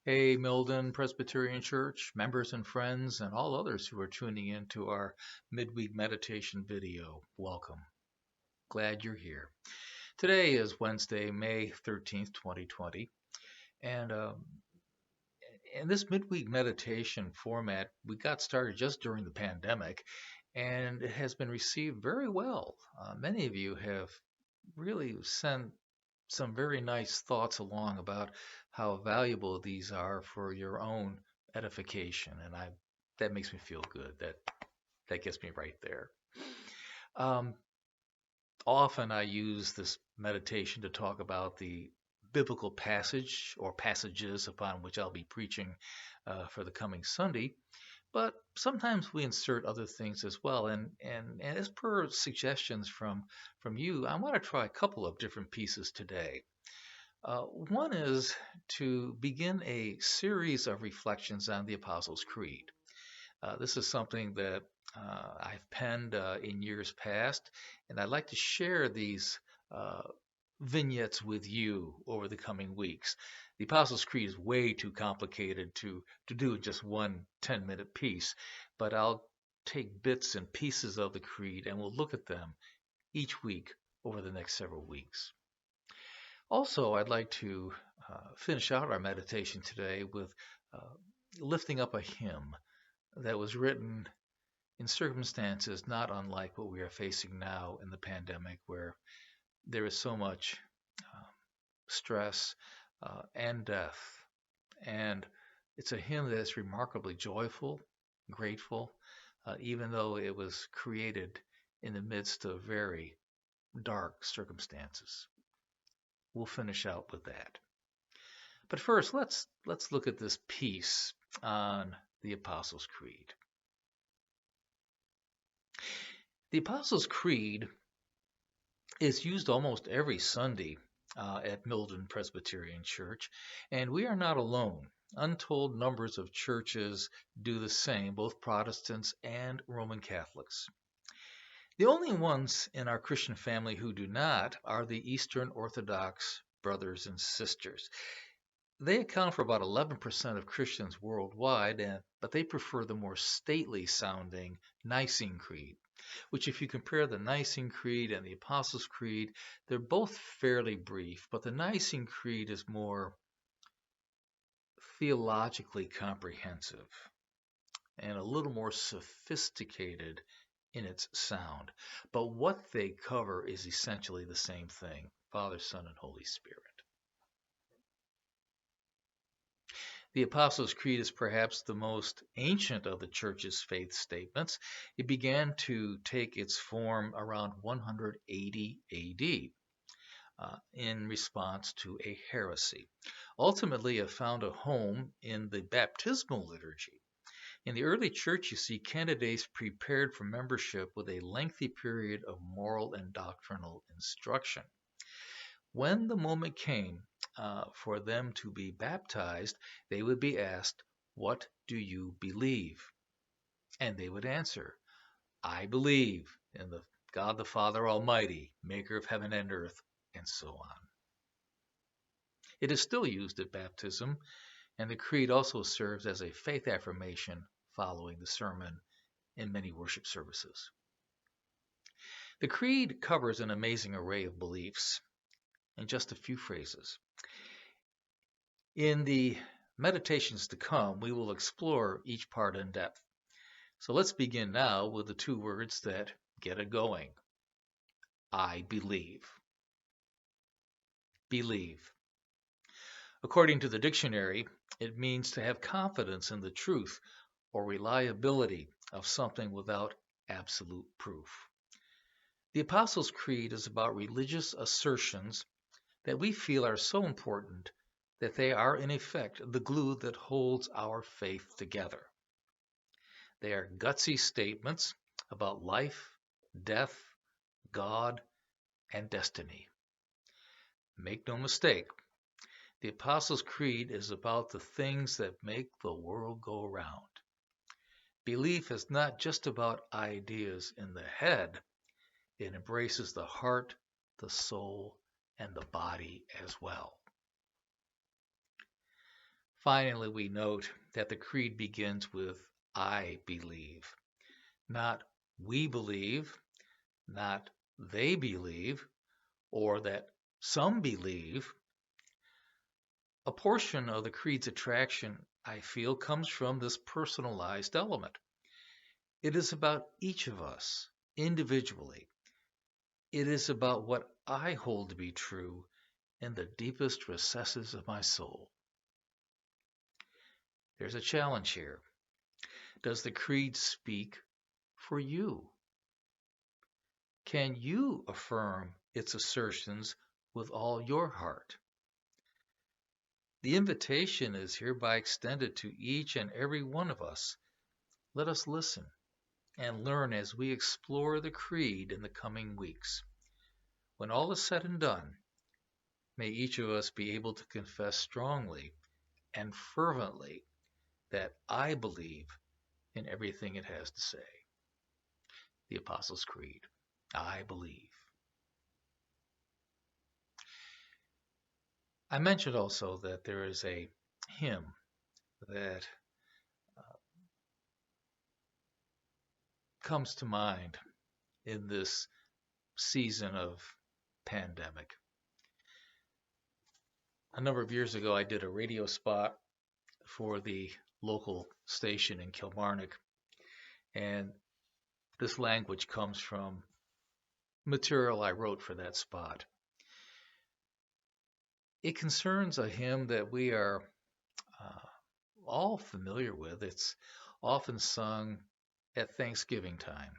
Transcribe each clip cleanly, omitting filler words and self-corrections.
Hey, Milden Presbyterian Church, members and friends, and all others who are tuning in to our midweek meditation video. Welcome. Glad you're here. Today is Wednesday, May 13th, 2020. And in this midweek meditation format, we got started just during the pandemic, and it has been received very well. Many of you have really sent some very nice thoughts along about how valuable these are for your own edification, and I that makes me feel good. That gets me right there. Um, Often I use this meditation to talk about the biblical passage or passages upon which I'll be preaching for the coming Sunday. But sometimes we insert other things as well, and as per suggestions from you, I want to try a couple of different pieces today. One is to begin a series of reflections on the Apostles' Creed. This is something that I've penned in years past, and I'd like to share these uh, vignettes with you over the coming weeks. The Apostles' Creed is way too complicated to do in just one 10-minute piece, but I'll take bits and pieces of the Creed and we'll look at them each week over the next several weeks. Also, I'd like to finish out our meditation today with uh, lifting up a hymn that was written in circumstances not unlike what we are facing now in the pandemic, where there is so much uh, stress and death. And it's a hymn that is remarkably joyful, grateful, even though it was created in the midst of very dark circumstances. We'll finish out with that. But first, let's look at this piece on the Apostles' Creed. The Apostles' Creed is used almost every Sunday at Milden Presbyterian Church, and we are not alone. Untold numbers of churches do the same, both Protestants and Roman Catholics. The only ones in our Christian family who do not are the Eastern Orthodox brothers and sisters. They account for about 11% of Christians worldwide, but they prefer the more stately sounding Nicene Creed, which, if you compare the Nicene Creed and the Apostles' Creed, they're both fairly brief, but the Nicene Creed is more theologically comprehensive and a little more sophisticated in its sound. But what they cover is essentially the same thing: Father, Son, and Holy Spirit. The Apostles' Creed is perhaps the most ancient of the Church's faith statements. It began to take its form around 180 AD in response to a heresy. Ultimately, it found a home in the baptismal liturgy. In the early church, you see candidates prepared for membership with a lengthy period of moral and doctrinal instruction. When the moment came for them to be baptized, they would be asked, "What do you believe?" And they would answer, "I believe in the God the Father Almighty, maker of heaven and earth," and so on. It is still used at baptism, and the creed also serves as a faith affirmation following the sermon in many worship services. The creed covers an amazing array of beliefs in just a few phrases. In the meditations to come, we will explore each part in depth. So let's begin now with the two words that get it going. I believe. Believe. According to the dictionary, it means to have confidence in the truth or reliability of something without absolute proof. The Apostles' Creed is about religious assertions that we feel are so important that they are, in effect, the glue that holds our faith together. They are gutsy statements about life, death, God, and destiny. Make no mistake, the Apostles' Creed is about the things that make the world go round. Belief is not just about ideas in the head, it embraces the heart, the soul, and the body as well. Finally, we note that the creed begins with I believe, not we believe, not they believe, or that some believe. A portion of the creed's attraction, I feel, comes from this personalized element. It is about each of us individually. It is about what I hold to be true in the deepest recesses of my soul. There's a challenge here. Does the creed speak for you? Can you affirm its assertions with all your heart? The invitation is hereby extended to each and every one of us. Let us listen and learn as we explore the creed in the coming weeks. When all is said and done, may each of us be able to confess strongly and fervently that I believe in everything it has to say. The Apostles' Creed. I believe. I mentioned also that there is a hymn that comes to mind in this season of pandemic. A number of years ago, I did a radio spot for the local station in Kilmarnock, and this language comes from material I wrote for that spot. It concerns a hymn that we are uh, all familiar with. It's often sung at Thanksgiving time,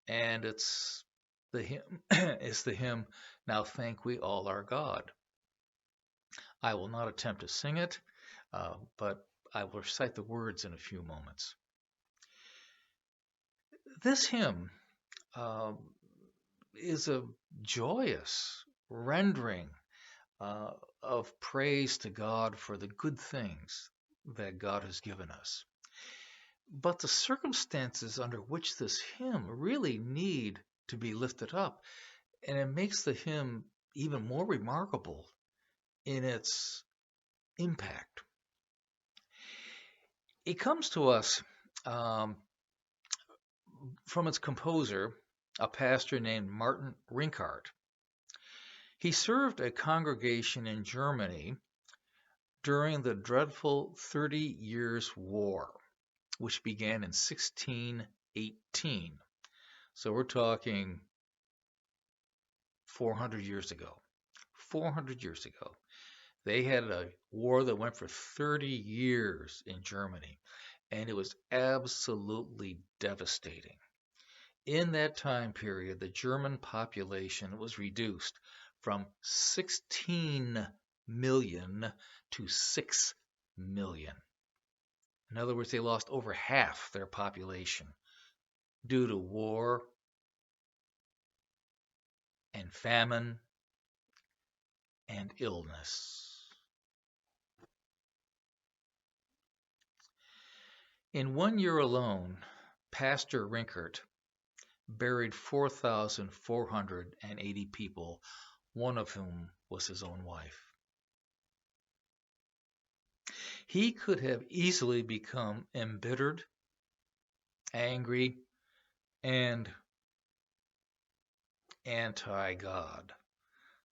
and it's the hymn. It's the hymn "Now Thank We All Our God." I will not attempt to sing it, but I will recite the words in a few moments. This hymn um, is a joyous rendering uh, of praise to God for the good things that God has given us. But the circumstances under which this hymn really need to be lifted up, and it makes the hymn even more remarkable in its impact. It comes to us um, from its composer, a pastor named Martin Rinkart. He served a congregation in Germany during the dreadful 30 Years' War, which began in 1618. So we're talking 400 years ago. 400 years ago. They had a war that went for 30 years in Germany, and it was absolutely devastating. In that time period, the German population was reduced from 16 million to 6 million. In other words, they lost over half their population due to war and famine and illness. In 1 year alone, Pastor Rinkert buried 4,480 people, one of whom was his own wife. He could have easily become embittered, angry, and anti-God.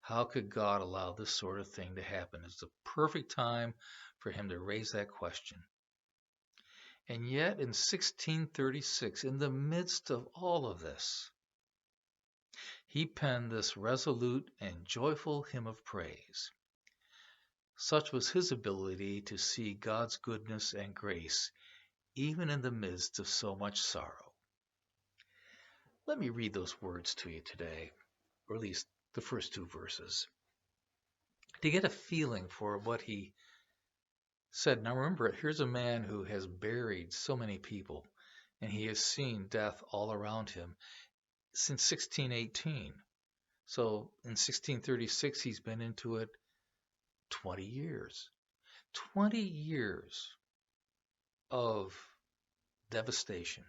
How could God allow this sort of thing to happen? It's the perfect time for him to raise that question. And yet in 1636, in the midst of all of this, he penned this resolute and joyful hymn of praise. Such was his ability to see God's goodness and grace even in the midst of so much sorrow. Let me read those words to you today, or at least the first two verses, to get a feeling for what he said. Now remember, here's a man who has buried so many people, and he has seen death all around him since 1618. So in 1636, he's been into it 20 years. 20 years of devastation.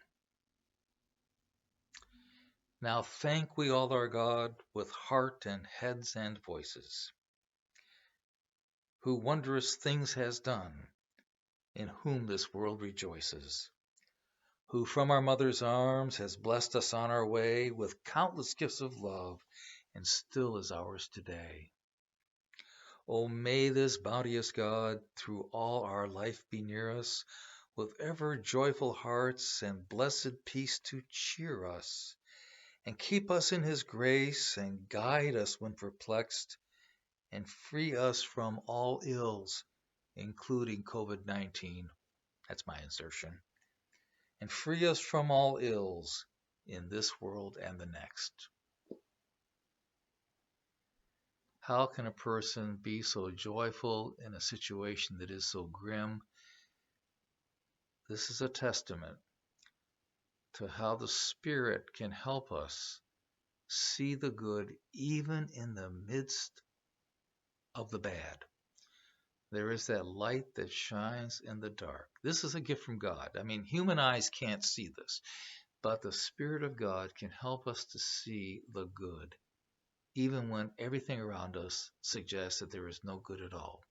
Now thank we all our God with heart and heads and voices, who wondrous things has done, in whom this world rejoices, who from our mother's arms has blessed us on our way with countless gifts of love, and still is ours today. O may this bounteous God through all our life be near us, with ever joyful hearts and blessed peace to cheer us, and keep us in his grace, and guide us when perplexed, and free us from all ills, including COVID-19. That's my insertion. And free us from all ills in this world and the next. How can a person be so joyful in a situation that is so grim? This is a testament to how the Spirit can help us see the good even in the midst of the bad. There is that light that shines in the dark. This is a gift from God. I mean, human eyes can't see this, but the Spirit of God can help us to see the good, even when everything around us suggests that there is no good at all.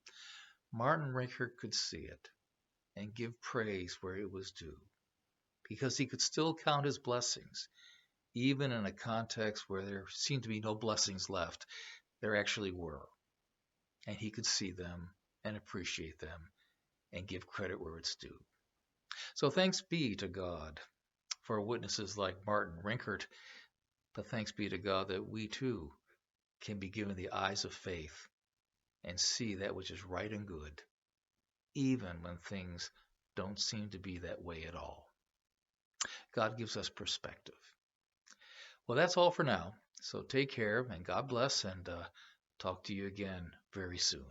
Martin Rinkert could see it and give praise where it was due, because he could still count his blessings, even in a context where there seemed to be no blessings left. There actually were, and he could see them and appreciate them and give credit where it's due. So thanks be to God for witnesses like Martin Rinkert, but thanks be to God that we too can be given the eyes of faith and see that which is right and good, even when things don't seem to be that way at all. God gives us perspective. Well, that's all for now. So take care and God bless, and talk to you again very soon.